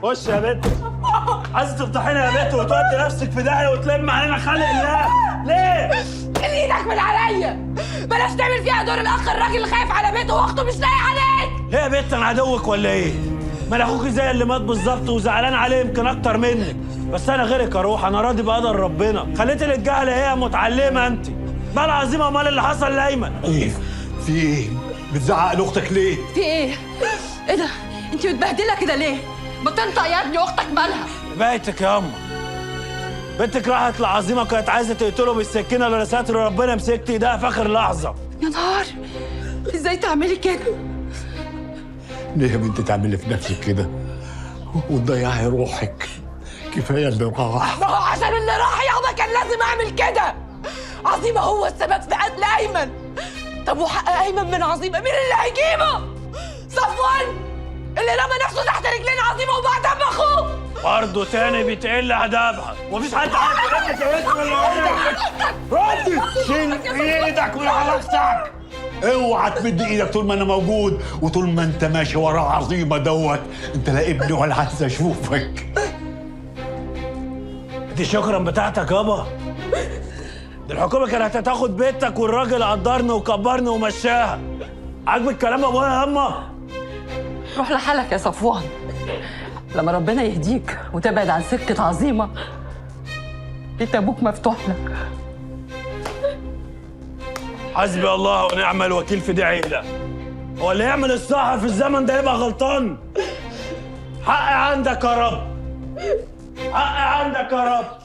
خش يا بنت. عايزه تفضحينا يا بنت وتودي نفسك في داهيه وتلم علينا خلق الله ليه؟ شيل ايدك من عليا، بلاش تعمل فيها دور الاخ الراجل اللي خايف على بيته واخته مش لاقي عليك. ليه يا بنت انا عدوك ولا ايه؟ ما انا اخوك زي اللي مات بالظبط وزعلان عليه يمكن اكتر منك، بس انا غيرك يا روح، انا راضي بقدر ربنا. خليت الجهله هي متعلمه انت. بقى العظيمه امال اللي حصل لايمن؟ ايه؟ في ايه؟ بتزعق لاختك ليه؟ في ايه؟ ايه ده؟ انت متبهدله كده ليه؟ ما تنطق يا ابني، اختك مالها؟ بقيتك يا اما بنتك راحت لعظيمه كانت عايزه تقتله بالسكينه لولا ستر ربنا مسكت ايدها في اخر لحظه. يا نهار، ازاي تعملي كده؟ ليه يا بنتي تعملي في نفسك كده؟ وتضيعي روحك؟ كفايه اللي راح. ما هو عشان اللي راح ياخدها كان لازم اعمل كده. عظيمه هو السبب في قتل ايمن. طب وحق ايمن من عظيمه مين اللي هيجيبه؟ صفوان اللي رمى نفسه تحت رجلين عظيمه وبعد دم اخوه. برضه تاني بتقل ادبها ومفيش حد عارف يردك يا بنت ولا ايه؟ ردي. شيل ايدك من على اختك. اوعى تمد ايدك طول ما انا موجود، وطول ما انت ماشي ورا عظيمه دوت. انت لا ابني ولا عايز اشوفك. دي شكرا بتاعتك يابا. دي الحكومه كانت هتاخد بيتك والراجل قدرني وكبرني ومشاها. عاجبك كلام ابويا يا اما؟ روح لحالك يا صفوان، لما ربنا يهديك وتبعد عن سكه عظيمه بيت ابوك مفتوح لك. حسبي الله ونعم الوكيل في دي عيله. هو اللي يعمل الصح في الزمن ده يبقى غلطان. حقي عندك يا رب، حقي عندك يا رب.